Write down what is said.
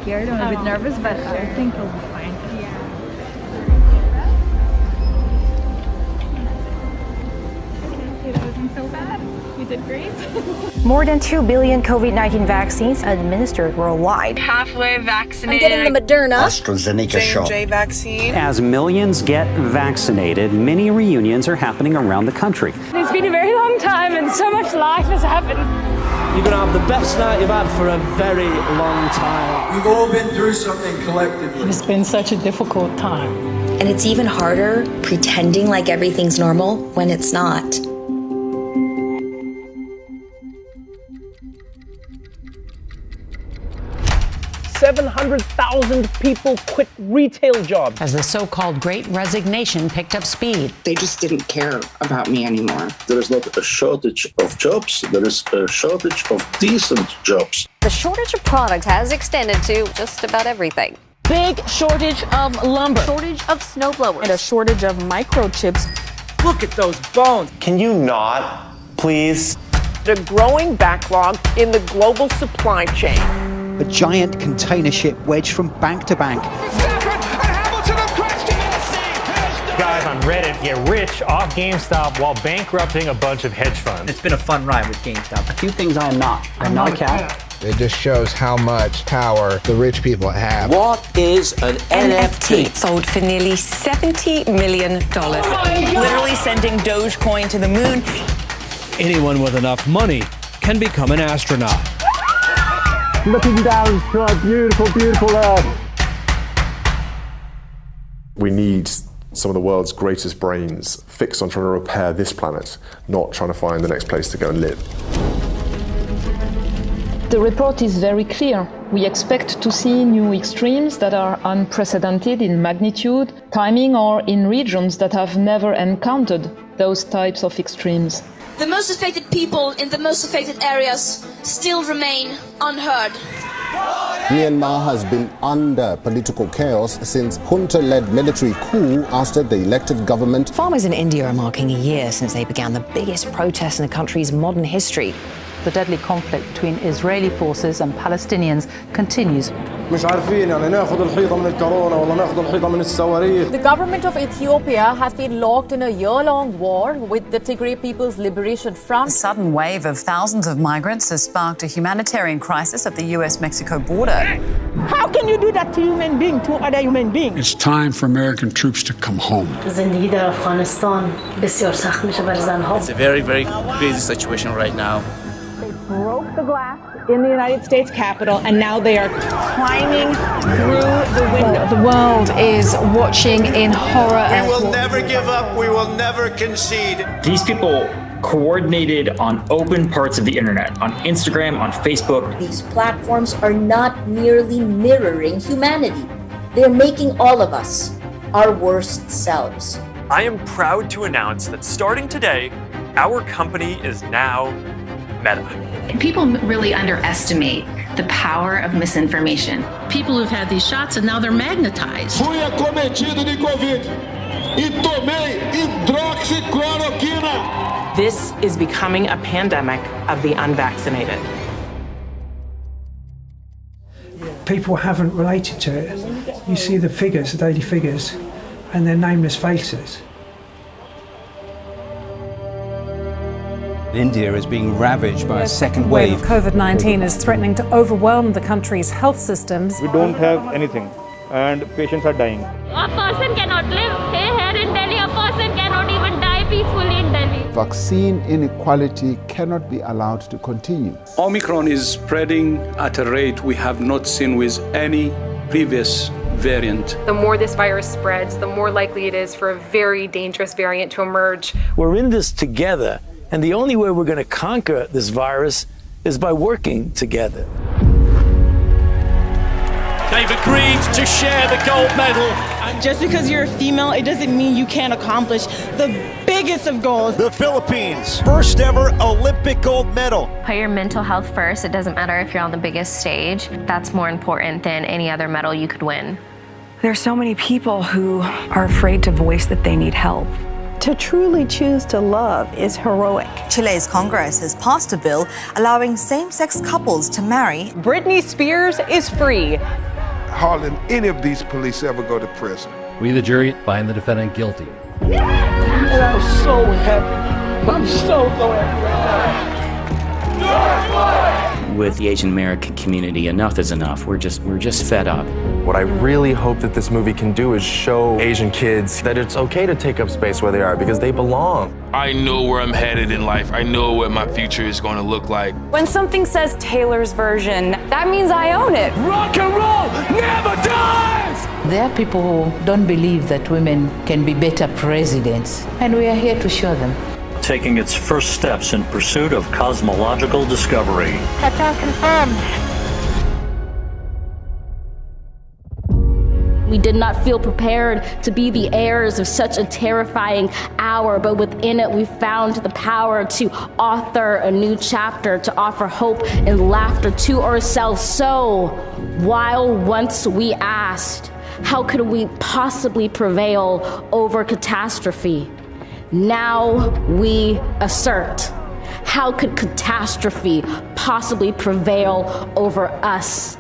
scared. I'm a bit nervous, but I think I'll be fine. It wasn't so bad. We did great. More than 2 billion COVID-19 vaccines administered worldwide. Halfway vaccinated. I'm getting the Moderna AstraZeneca shot. J&J vaccine. As millions get vaccinated, many reunions are happening around the country. It's been a very long time and so much life has happened. You're going to have the best night you've had for a very long time. We've all been through something collectively. It's been such a difficult time. And it's even harder pretending like everything's normal when it's not. $700,000 people quit retail jobs. As the so-called Great Resignation picked up speed. They just didn't care about me anymore. There is not a shortage of jobs, there is a shortage of decent jobs. The shortage of products has extended to just about everything. Big shortage of lumber. Shortage of snowblowers. And a shortage of microchips. Look at those bones. Can you not, please? The growing backlog in the global supply chain. A giant container ship wedged from bank to bank. Guys on Reddit get rich off GameStop while bankrupting a bunch of hedge funds. It's been a fun ride with GameStop. A few things I am not. I'm not a cat. It just shows how much power the rich people have. What is an NFT? Sold for nearly $70 million. Literally sending Dogecoin to the moon. Anyone with enough money can become an astronaut. Looking down to our beautiful, beautiful Earth. We need some of the world's greatest brains fixed on trying to repair this planet, not trying to find the next place to go and live. The report is very clear. We expect to see new extremes that are unprecedented in magnitude, timing, or in regions that have never encountered those types of extremes. The most affected people in the most affected areas still remain unheard. Myanmar has been under political chaos since junta-led military coup ousted the elected government. Farmers in India are marking a year since they began the biggest protests in the country's modern history. The deadly conflict between Israeli forces and Palestinians continues. The government of Ethiopia has been locked in a year-long war with the Tigray People's Liberation Front. A sudden wave of thousands of migrants has sparked a humanitarian crisis at the US-Mexico border. How can you do that to human being, to other human beings? It's time for American troops to come home. It's a very, very crazy situation right now. Broke the glass in the United States Capitol, and now they are climbing through the window. The world is watching in horror. We will never give up. We will never concede. These people coordinated on open parts of the internet, on Instagram, on Facebook. These platforms are not merely mirroring humanity. They're making all of us our worst selves. I am proud to announce that starting today, our company is now Meta. People really underestimate the power of misinformation. People who've had these shots and now they're magnetized. Fui acometido de Covid e tomei hidroxicloroquina. This is becoming a pandemic of the unvaccinated. People haven't related to it. You see the figures, the daily figures, and their nameless faces. India is being ravaged by a second wave. COVID-19 is threatening to overwhelm the country's health systems. We don't have anything, and patients are dying. A person cannot live here in Delhi. A person cannot even die peacefully in Delhi. Vaccine inequality cannot be allowed to continue. Omicron is spreading at a rate we have not seen with any previous variant. The more this virus spreads, the more likely it is for a very dangerous variant to emerge. We're in this together, and the only way we're going to conquer this virus is by working together. They've agreed to share the gold medal. Just because you're a female, it doesn't mean you can't accomplish the biggest of goals. The Philippines, first ever Olympic gold medal. Put your mental health first. It doesn't matter if you're on the biggest stage. That's more important than any other medal you could win. There are so many people who are afraid to voice that they need help. To truly choose to love is heroic. Chile's Congress has passed a bill allowing same-sex couples to marry. Britney Spears is free. hardly any of these police ever go to prison. We, the jury, find the defendant guilty. And I'm so happy. I'm so happy right now. With the Asian American community, enough is enough. We're just fed up. What I really hope that this movie can do is show Asian kids that it's okay to take up space where they are because they belong. I know where I'm headed in life. I know what my future is going to look like. When something says Taylor's version, that means I own it. Rock and roll never dies! There are people who don't believe that women can be better presidents, and we are here to show them. Taking its first steps in pursuit of cosmological discovery. Touchdown confirmed. We did not feel prepared to be the heirs of such a terrifying hour, but within it we found the power to author a new chapter, to offer hope and laughter to ourselves. So, while once we asked, how could we possibly prevail over catastrophe? Now we assert, how could catastrophe possibly prevail over us?